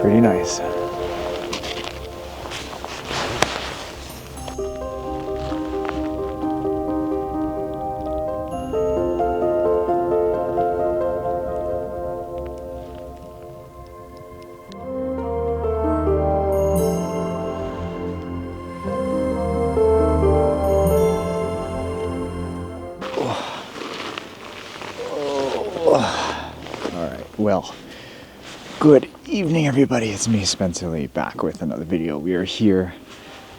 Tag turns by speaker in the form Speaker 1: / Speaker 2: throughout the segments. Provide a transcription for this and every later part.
Speaker 1: pretty nice. Well, good evening everybody, it's me Spencer Lee back with another video. We are here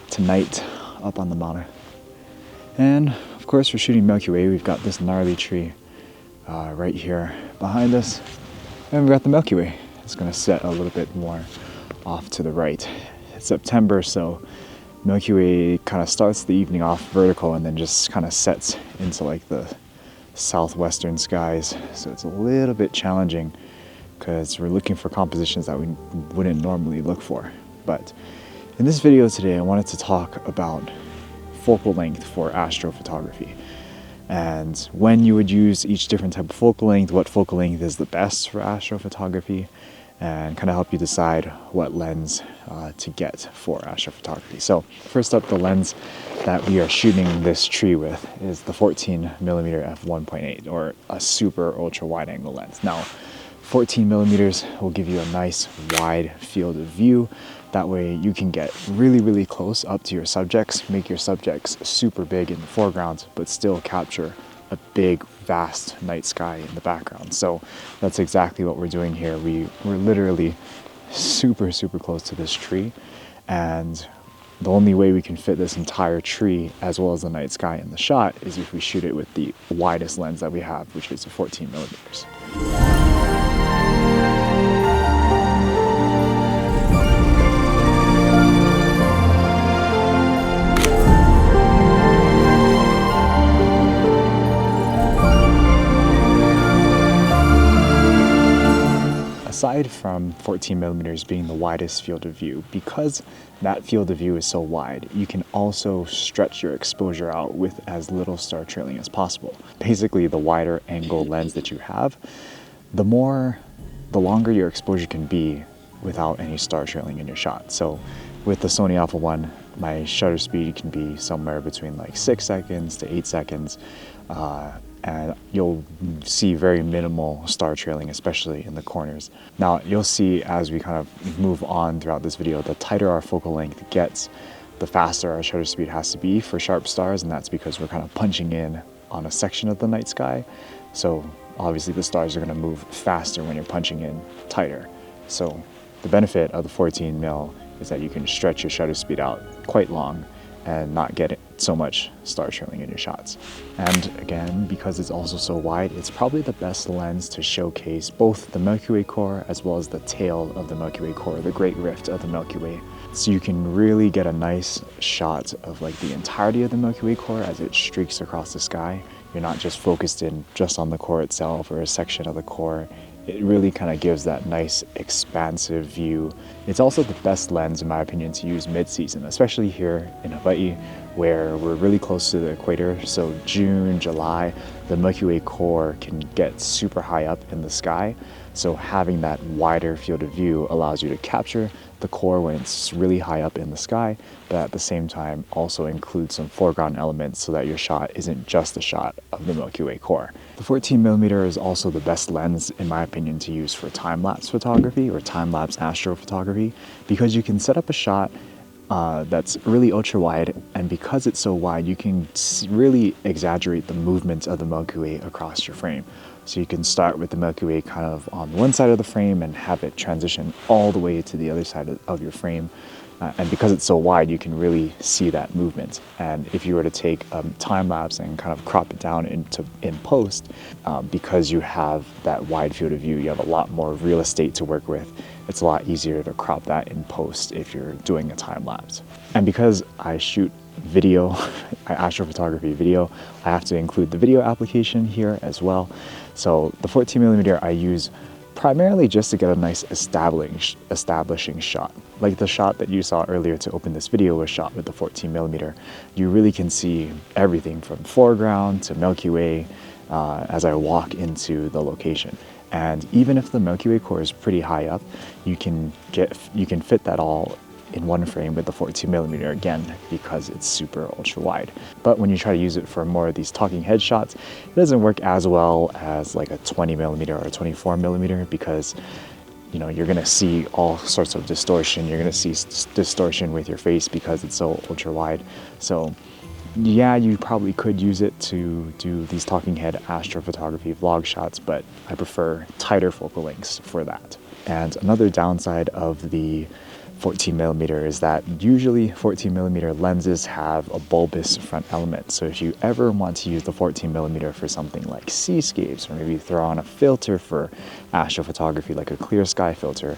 Speaker 1: tonight up on the mountain and of course we're shooting Milky Way. We've got this gnarly tree right here behind us and we've got the Milky Way. It's going to set a little bit more off to the right. It's September, so Milky Way kind of starts the evening off vertical and then just kind of sets into like the southwestern skies, so it's a little bit challenging because we're looking for compositions that we wouldn't normally look for. But in this video today I wanted to talk about focal length for astrophotography and when you would use each different type of focal length, what focal length is the best for astrophotography, and kind of help you decide what lens to get for astrophotography. So first up, the lens that we are shooting this tree with is the 14mm f1.8 or a super ultra wide angle lens. Now 14mm will give you a nice wide field of view. That way you can get really close up to your subjects, make your subjects super big in the foreground, but still capture a big vast night sky in the background. So that's exactly what we're doing here. We're literally super close to this tree, and the only way we can fit this entire tree as well as the night sky in the shot is if we shoot it with the widest lens that we have, which is a 14mm. Aside from 14mm being the widest field of view, because that field of view is so wide, you can also stretch your exposure out with as little star trailing as possible. Basically, the wider angle lens that you have, the longer your exposure can be without any star trailing in your shot. So with the Sony Alpha 1, my shutter speed can be somewhere between like 6 seconds to 8 seconds. And you'll see very minimal star trailing, especially in the corners. Now you'll see as we kind of move on throughout this video, the tighter our focal length gets, the faster our shutter speed has to be for sharp stars, and that's because we're kind of punching in on a section of the night sky. So obviously the stars are going to move faster when you're punching in tighter. So the benefit of the 14mm is that you can stretch your shutter speed out quite long and not get so much star trailing in your shots. And again, because it's also so wide, it's probably the best lens to showcase both the Milky Way core as well as the tail of the Milky Way core, the Great Rift of the Milky Way. So you can really get a nice shot of like the entirety of the Milky Way core as it streaks across the sky. You're not just focused in just on the core itself or a section of the core. It really kind of gives that nice expansive view. It's also the best lens, in my opinion, to use mid-season, especially here in Hawaii, where we're really close to the equator. So June, July, the Milky Way core can get super high up in the sky. So having that wider field of view allows you to capture the core when it's really high up in the sky, but at the same time also include some foreground elements so that your shot isn't just a shot of the Milky Way core. The 14mm is also the best lens, in my opinion, to use for time-lapse photography or time-lapse astrophotography, because you can set up a shot that's really ultra wide, and because it's so wide you can really exaggerate the movement of the Milky Way across your frame. So you can start with the Milky Way kind of on one side of the frame and have it transition all the way to the other side of your frame. And because it's so wide, you can really see that movement. And if you were to take a time lapse and kind of crop it down in post, because you have that wide field of view, you have a lot more real estate to work with. It's a lot easier to crop that in post if you're doing a time lapse. And because I shoot video, astrophotography video, I have to include the video application here as well. So the 14mm I use primarily just to get a nice establishing shot. Like the shot that you saw earlier to open this video was shot with the 14mm. You really can see everything from foreground to Milky Way as I walk into the location. And even if the Milky Way core is pretty high up, you can fit that all in one frame with the 14mm again, because it's super ultra wide. But when you try to use it for more of these talking head shots, it doesn't work as well as like a 20mm or a 24mm, because you're gonna see all sorts of distortion. You're gonna see distortion with your face because it's so ultra wide. So yeah, you probably could use it to do these talking head astrophotography vlog shots, but I prefer tighter focal lengths for that. And another downside of the 14mm is that usually 14mm lenses have a bulbous front element. So if you ever want to use the 14mm for something like seascapes, or maybe throw on a filter for astrophotography like a clear sky filter,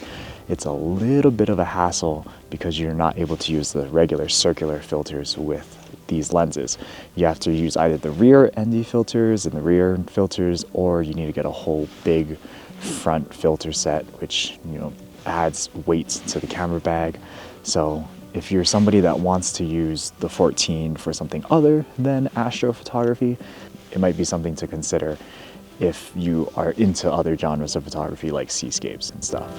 Speaker 1: it's a little bit of a hassle because you're not able to use the regular circular filters with these lenses. You have to use either the rear ND filters and the rear filters, or you need to get a whole big front filter set, which adds weight to the camera bag. So if you're somebody that wants to use the 14 for something other than astrophotography, it might be something to consider if you are into other genres of photography like seascapes and stuff.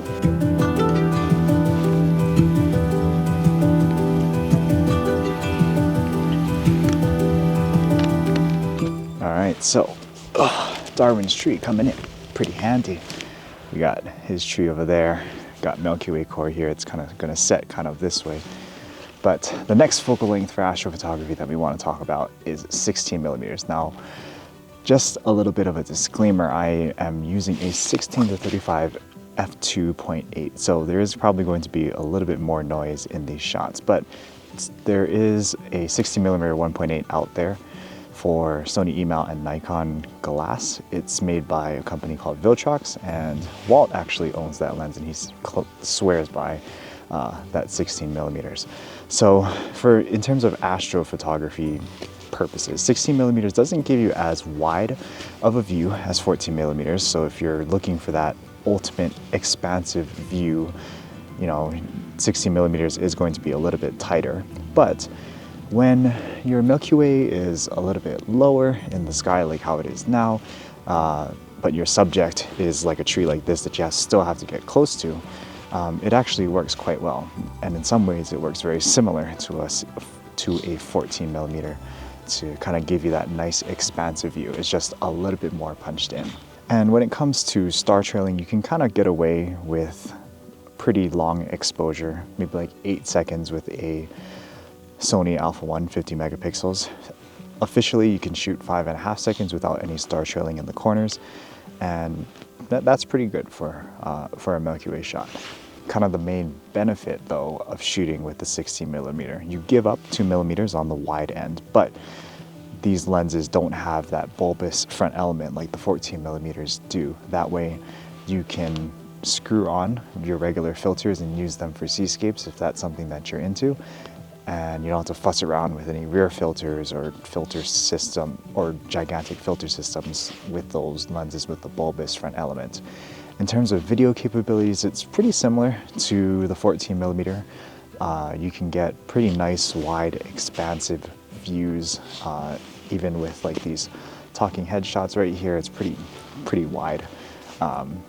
Speaker 1: All right, so Darwin's tree coming in pretty handy. We got his tree over there, got Milky Way core here. It's kind of going to set kind of this way. But the next focal length for astrophotography that we want to talk about is 16mm. Now, just a little bit of a disclaimer, I am using a 16-35 f2.8, so there is probably going to be a little bit more noise in these shots, but there is a 60mm 1.8 out there for Sony E-mount and Nikon glass. It's made by a company called Viltrox, and Walt actually owns that lens, and he swears by that 16mm. So in terms of astrophotography purposes, 16mm doesn't give you as wide of a view as 14mm. So if you're looking for that ultimate expansive view, 16mm is going to be a little bit tighter. But when your Milky Way is a little bit lower in the sky, like how it is now, but your subject is like a tree like this that you still have to get close to, it actually works quite well. And in some ways it works very similar to a 14mm to kind of give you that nice expansive view. It's just a little bit more punched in. And when it comes to star trailing, you can kind of get away with pretty long exposure, maybe like 8 seconds with a Sony Alpha 1 50 megapixels. Officially, you can shoot 5.5 seconds without any star trailing in the corners, and that's pretty good for a Milky Way shot. Kind of the main benefit, though, of shooting with the 16mm, you give up 2mm on the wide end, but these lenses don't have that bulbous front element like the 14mm do. That way, you can screw on your regular filters and use them for seascapes if that's something that you're into. And you don't have to fuss around with any rear filters or filter system or gigantic filter systems with those lenses with the bulbous front element. In terms of video capabilities, it's pretty similar to the 14mm. You can get pretty nice, wide, expansive views, even with like these talking head shots right here. It's pretty wide.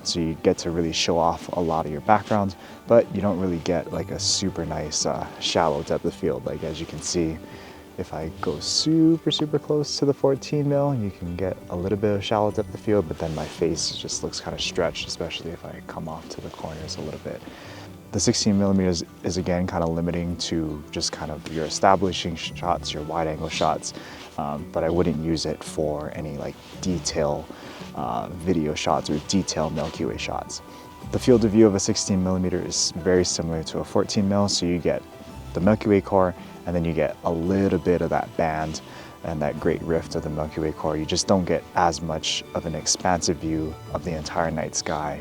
Speaker 1: So you get to really show off a lot of your backgrounds, but you don't really get like a super nice shallow depth of field. Like as you can see, if I go super close to the 14mm, you can get a little bit of shallow depth of field, but then my face just looks kind of stretched, especially if I come off to the corners a little bit. The 16mm is again kind of limiting to just kind of your establishing shots, your wide angle shots, but I wouldn't use it for any like detail video shots or detailed Milky Way shots. The field of view of a 16mm is very similar to a 14mm, so you get the Milky Way core, and then you get a little bit of that band and that great rift of the Milky Way core. You just don't get as much of an expansive view of the entire night sky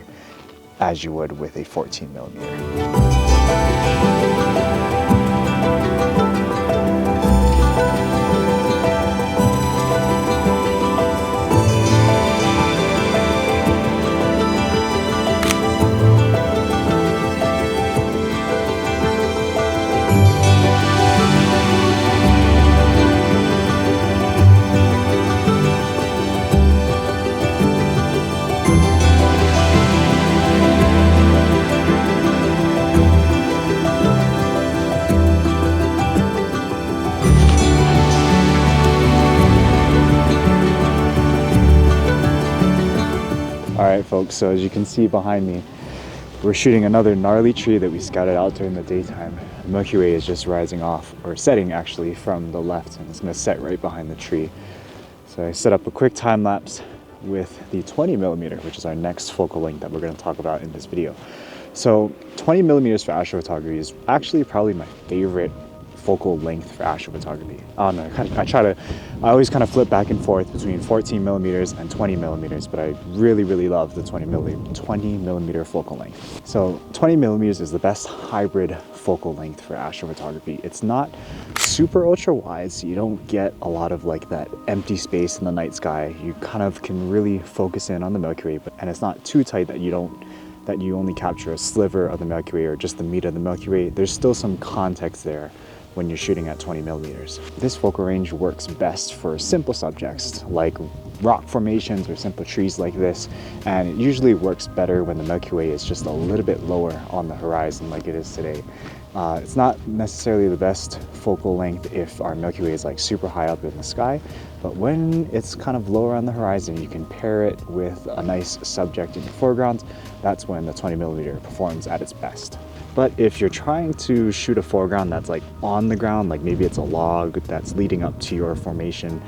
Speaker 1: as you would with a 14mm. All right, folks, so as you can see behind me, we're shooting another gnarly tree that we scouted out during the daytime. The Milky Way is just rising off, or setting actually, from the left, and it's gonna set right behind the tree. So I set up a quick time lapse with the 20 millimeter, which is our next focal length that we're gonna talk about in this video. So 20 millimeters for astrophotography is actually probably my favorite focal length for astrophotography. I don't know, I always kind of flip back and forth between 14 millimeters and 20 millimeters, but I really love the 20 millimeter focal length. So 20 millimeters is the best hybrid focal length for astrophotography. It's not super ultra wide, so you don't get a lot of like that empty space in the night sky. You kind of can really focus in on the Milky Way, and it's not too tight that you only capture a sliver of the Milky Way or just the meat of the Milky Way. There's still some context there when you're shooting at 20 millimeters. This focal range works best for simple subjects like rock formations or simple trees like this, and it usually works better when the Milky Way is just a little bit lower on the horizon like it is today. It's not necessarily the best focal length if our Milky Way is like super high up in the sky, but when it's kind of lower on the horizon, you can pair it with a nice subject in the foreground. That's when the 20 millimeter performs at its best. But if you're trying to shoot a foreground that's like on the ground, like maybe it's a log that's leading up to your formation,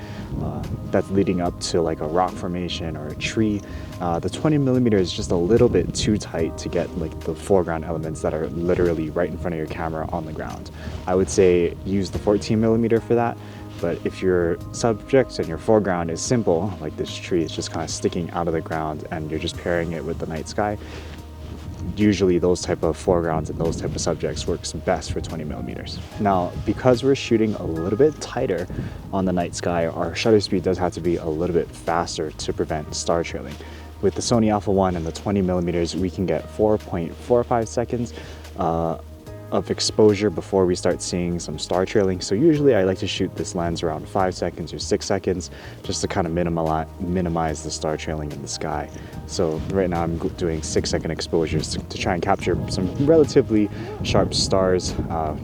Speaker 1: that's leading up to like a rock formation or a tree, the 20 millimeter is just a little bit too tight to get like the foreground elements that are literally right in front of your camera on the ground. I would say use the 14 millimeter for that. But if your subject and your foreground is simple, like this tree is just kind of sticking out of the ground and you're just pairing it with the night sky, usually those type of foregrounds and those type of subjects works best for 20 millimeters. Now, because we're shooting a little bit tighter on the night sky, our shutter speed does have to be a little bit faster to prevent star trailing. With the Sony Alpha 1 and the 20 millimeters, we can get 4.45 seconds of exposure before we start seeing some star trailing. So usually I like to shoot this lens around 5 seconds or 6 seconds just to kind of minimize the star trailing in the sky. So right now I'm doing 6-second exposures to try and capture some relatively sharp stars,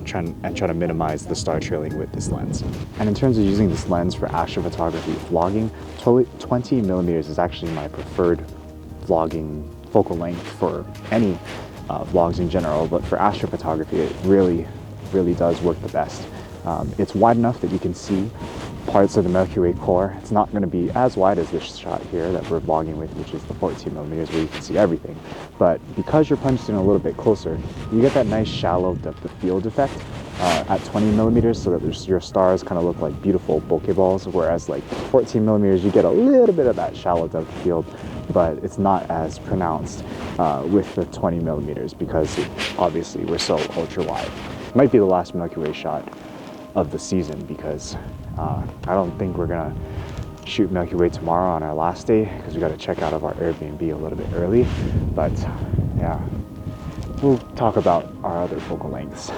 Speaker 1: trying to minimize the star trailing with this lens. And in terms of using this lens for astrophotography vlogging, 20 millimeters is actually my preferred vlogging focal length for any vlogs in general, but for astrophotography it really does work the best. It's wide enough that you can see parts of the Milky Way core. It's not going to be as wide as this shot here that we're vlogging with, which is the 14 millimeters where you can see everything, but because you're punched in a little bit closer, you get that nice shallow depth of field effect at 20 millimeters, so that your stars kind of look like beautiful bokeh balls, whereas like 14 millimeters you get a little bit of that shallow depth of field, but it's not as pronounced with the 20 millimeters because obviously we're so ultra wide. It might be the last Milky Way shot of the season because I don't think we're gonna shoot Milky Way tomorrow on our last day because we got to check out of our Airbnb a little bit early. But yeah, we'll talk about our other focal lengths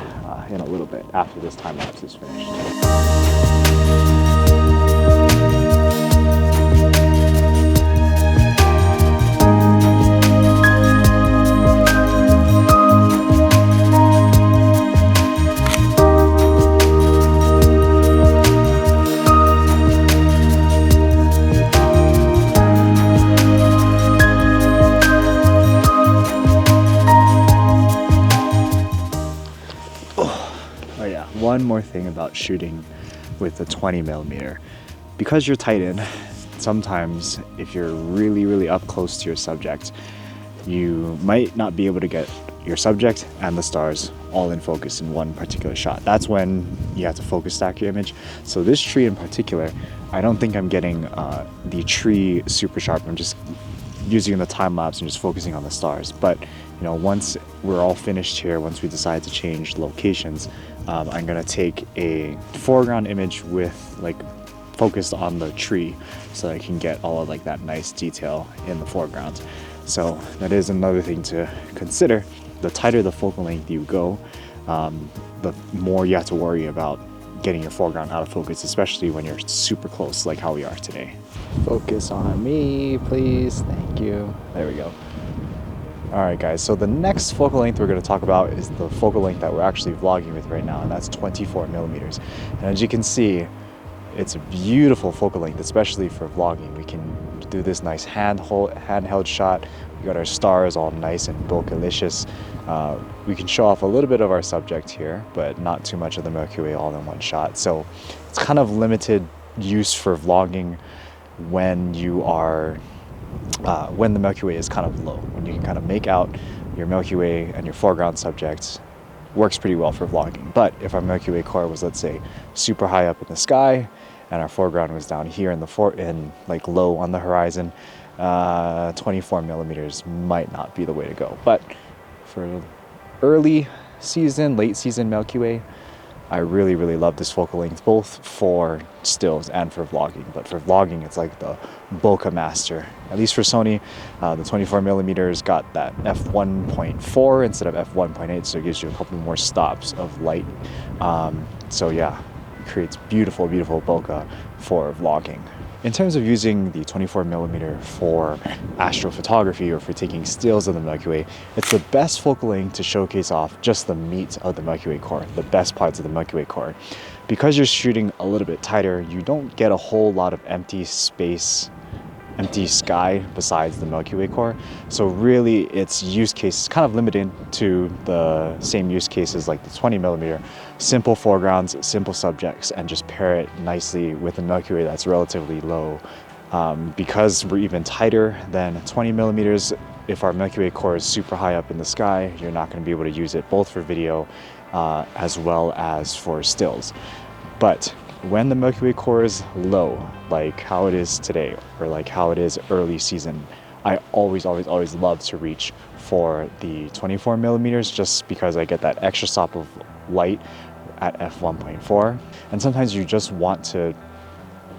Speaker 1: in a little bit after this time lapse is finished. One more thing about shooting with the 20 millimeter. Because you're tight in, sometimes if you're really up close to your subject, you might not be able to get your subject and the stars all in focus in one particular shot. That's when you have to focus stack your image. So this tree in particular, I don't think I'm getting the tree super sharp. I'm just using the time lapse and just focusing on the stars. But you know, once we're all finished here, once we decide to change locations, I'm gonna take a foreground image with like focused on the tree so I can get all of like that nice detail in the foreground. So that is another thing to consider. The tighter the focal length you go, the more you have to worry about getting your foreground out of focus, especially when you're super close like how we are today. Focus on me, please. Thank you. There we go. All right, guys, so the next focal length we're going to talk about is the focal length that we're actually vlogging with right now, and that's 24 millimeters. And as you can see, it's a beautiful focal length, especially for vlogging. We can do this nice handheld shot. We got our stars all nice and bokeh-licious. We can show off a little bit of our subject here, but not too much of the Milky Way all in one shot. So it's kind of limited use for vlogging when you are when the Milky Way is kind of low, when you can kind of make out your Milky Way and your foreground subjects. Works pretty well for vlogging. But if our Milky Way core was, let's say, super high up in the sky and our foreground was down here in like low on the horizon, 24 millimeters might not be the way to go. But for early season, late season Milky Way, I really, really love this focal length, both for stills and for vlogging. But for vlogging, it's like the bokeh master. At least for Sony, the 24 millimeters got that f1.4 instead of f1.8, so it gives you a couple more stops of light. So yeah, it creates beautiful, beautiful bokeh for vlogging. In terms of using the 24 millimeter for astrophotography or for taking stills of the Milky Way, it's the best focal length to showcase off just the meat of the Milky Way core, the best parts of the Milky Way core. Because you're shooting a little bit tighter, you don't get a whole lot of empty space, empty sky besides the Milky Way core. So really its use case is kind of limited to the same use cases like the 20 millimeter. Simple foregrounds, simple subjects, and just pair it nicely with the Milky Way that's relatively low. Because we're even tighter than 20 millimeters, if our Milky Way core is super high up in the sky, you're not going to be able to use it both for video as well as for stills. But when the Milky Way core is low, like how it is today, or like how it is early season, I always love to reach for the 24 millimeters just because I get that extra stop of light at f1.4. And sometimes you just want to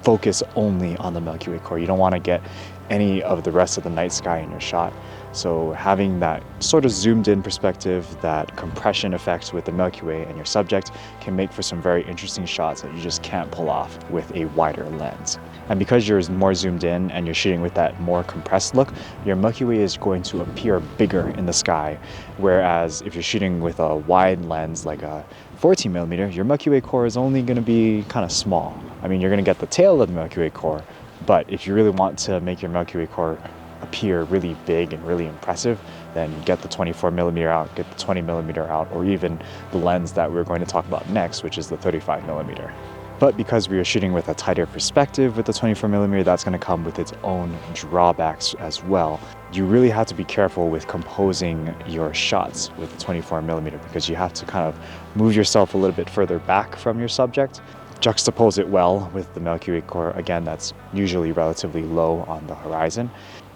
Speaker 1: focus only on the Milky Way core. You don't want to get any of the rest of the night sky in your shot. So having that sort of zoomed in perspective, that compression effect with the Milky Way and your subject can make for some very interesting shots that you just can't pull off with a wider lens. And because you're more zoomed in and you're shooting with that more compressed look, your Milky Way is going to appear bigger in the sky. Whereas if you're shooting with a wide lens like a 14 millimeter, your Milky Way core is only going to be kind of small. I mean, you're going to get the tail of the Milky Way core, but if you really want to make your Milky Way core appear really big and really impressive, then get the 24 millimeter out, get the 20 millimeter out, or even the lens that we're going to talk about next, which is the 35 millimeter. But because we are shooting with a tighter perspective with the 24 millimeter, that's going to come with its own drawbacks as well. You really have to be careful with composing your shots with the 24 millimeter because you have to kind of move yourself a little bit further back from your subject, juxtapose it well with the Milky Way core, again, that's usually relatively low on the horizon.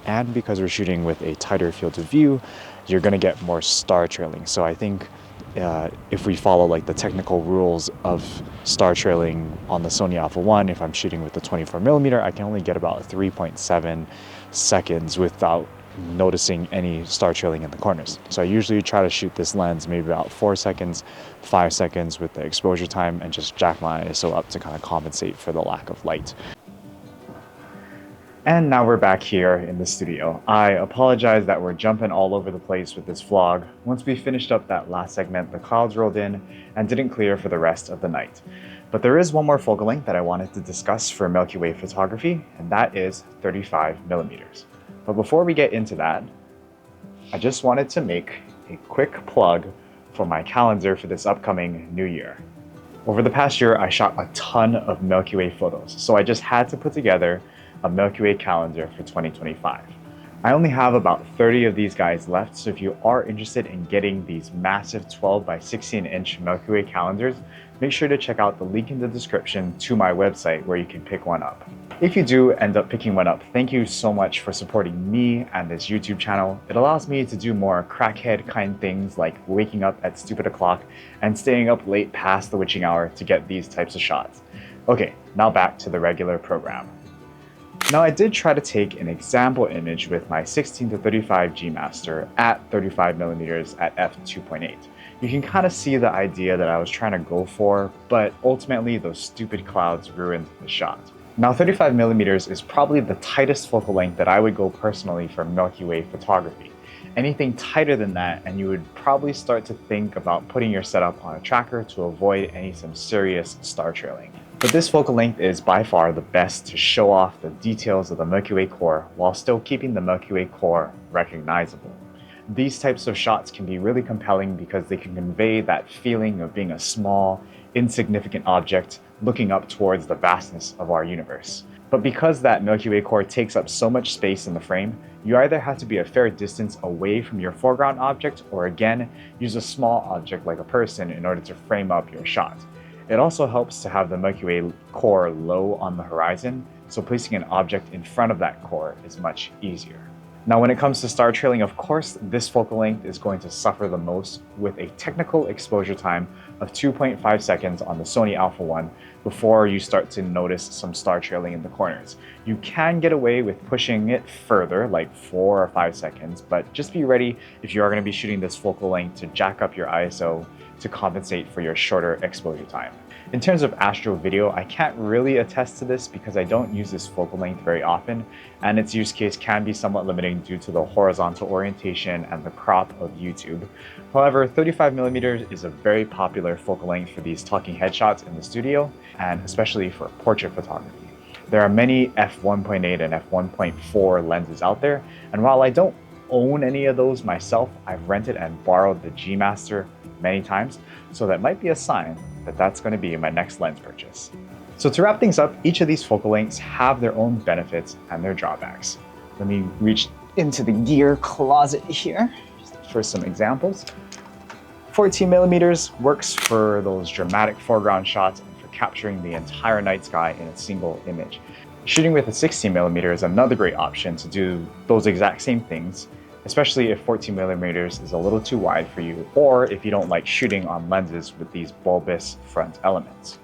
Speaker 1: And because we're shooting with a tighter field of view, you're going to get more star trailing. So I think if we follow like the technical rules of star trailing on the Sony Alpha 1, if I'm shooting with the 24 millimeter, I can only get about 3.7 seconds without noticing any star trailing in the corners. So I usually try to shoot this lens maybe about 4 seconds, 5 seconds with the exposure time, and just jack my ISO up to kind of compensate for the lack of light. And now we're back here in the studio. I apologize that we're jumping all over the place with this vlog. Once we finished up that last segment, the clouds rolled in and didn't clear for the rest of the night. But there is one more focal length that I wanted to discuss for Milky Way photography, and that is 35 millimeters. But before we get into that, I just wanted to make a quick plug for my calendar for this upcoming new year. Over the past year, I shot a ton of Milky Way photos, so I just had to put together a Milky Way calendar for 2025. I only have about 30 of these guys left, so if you are interested in getting these massive 12 by 16 inch Milky Way calendars, make sure to check out the link in the description to my website where you can pick one up. If you do end up picking one up, thank you so much for supporting me and this YouTube channel. It allows me to do more crackhead kind things like waking up at stupid o'clock and staying up late past the witching hour to get these types of shots. Okay, now back to the regular program. Now I did try to take an example image with my 16 to 35 G Master at 35 millimeters at f2.8. You can kind of see the idea that I was trying to go for, but ultimately those stupid clouds ruined the shot. Now 35 millimeters is probably the tightest focal length that I would go personally for Milky Way photography. Anything tighter than that and you would probably start to think about putting your setup on a tracker to avoid some serious star trailing. But this focal length is by far the best to show off the details of the Milky Way core while still keeping the Milky Way core recognizable. These types of shots can be really compelling because they can convey that feeling of being a small, insignificant object looking up towards the vastness of our universe. But because that Milky Way core takes up so much space in the frame, you either have to be a fair distance away from your foreground object or again, use a small object like a person in order to frame up your shot. It also helps to have the Milky Way core low on the horizon, so placing an object in front of that core is much easier. Now, when it comes to star trailing, of course, this focal length is going to suffer the most with a technical exposure time of 2.5 seconds on the Sony Alpha 1 before you start to notice some star trailing in the corners. You can get away with pushing it further, like 4 or 5 seconds, but just be ready if you are going to be shooting this focal length to jack up your ISO to compensate for your shorter exposure time. In terms of astro video, I can't really attest to this because I don't use this focal length very often, and its use case can be somewhat limiting due to the horizontal orientation and the crop of YouTube. However, 35mm is a very popular focal length for these talking headshots in the studio, and especially for portrait photography. There are many f1.8 and f1.4 lenses out there, and while I don't own any of those myself, I've rented and borrowed the G Master many times, so that might be a sign that that's going to be my next lens purchase. So to wrap things up, each of these focal lengths have their own benefits and their drawbacks. Let me reach into the gear closet here for some examples. 14mm works for those dramatic foreground shots and for capturing the entire night sky in a single image. Shooting with a 16mm is another great option to do those exact same things, especially if 14mm is a little too wide for you, or if you don't like shooting on lenses with these bulbous front elements.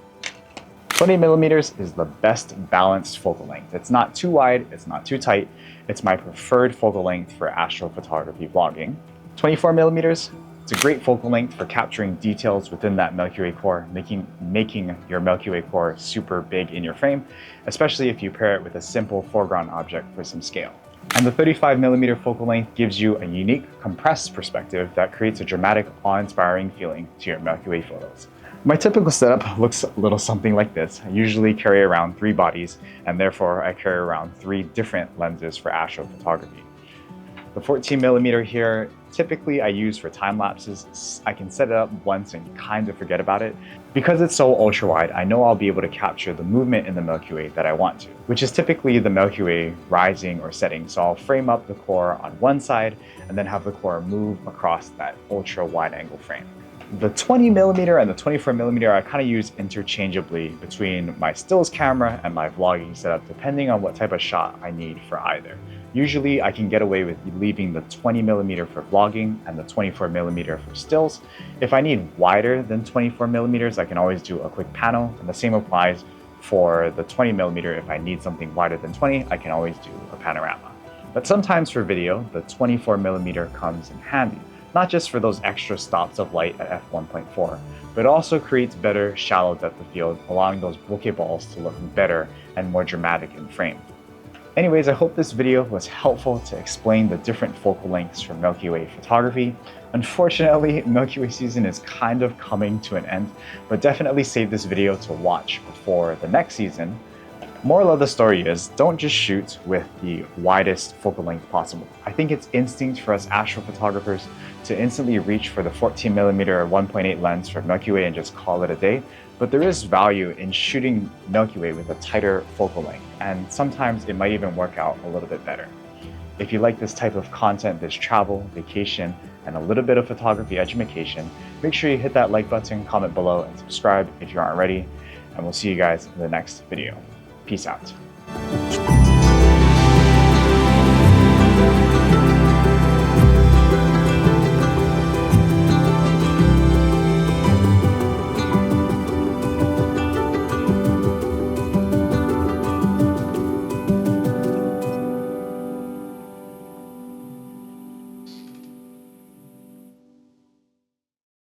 Speaker 1: 20mm is the best balanced focal length. It's not too wide, it's not too tight. It's my preferred focal length for astrophotography vlogging. 24mm, it's a great focal length for capturing details within that Milky Way core, making your Milky Way core super big in your frame, especially if you pair it with a simple foreground object for some scale. And the 35mm focal length gives you a unique compressed perspective that creates a dramatic, awe-inspiring feeling to your Milky Way photos. My typical setup looks a little something like this. I usually carry around 3 bodies, and therefore I carry around 3 different lenses for astrophotography. The 14mm here, typically I use for time lapses. I can set it up once and kind of forget about it. Because it's so ultra wide, I know I'll be able to capture the movement in the Milky Way that I want to, which is typically the Milky Way rising or setting. So I'll frame up the core on one side and then have the core move across that ultra wide angle frame. The 20mm and the 24mm I kind of use interchangeably between my stills camera and my vlogging setup, depending on what type of shot I need for either. Usually I can get away with leaving the 20mm for vlogging and the 24mm for stills. If I need wider than 24mm, I can always do a quick panel, and the same applies for the 20mm. If I need something wider than 20, I can always do a panorama. But sometimes for video, the 24mm comes in handy, not just for those extra stops of light at f1.4, but also creates better shallow depth of field, allowing those bokeh balls to look better and more dramatic in frame. Anyways, I hope this video was helpful to explain the different focal lengths for Milky Way photography. Unfortunately, Milky Way season is kind of coming to an end, but definitely save this video to watch before the next season. Moral of the story is, don't just shoot with the widest focal length possible. I think it's instinct for us astrophotographers to instantly reach for the 14mm or 1.8 lens for Milky Way and just call it a day. But there is value in shooting Milky Way with a tighter focal length, and sometimes it might even work out a little bit better. If you like this type of content, this travel, vacation, and a little bit of photography education, make sure you hit that like button, comment below, and subscribe if you aren't already. And we'll see you guys in the next video. Peace out.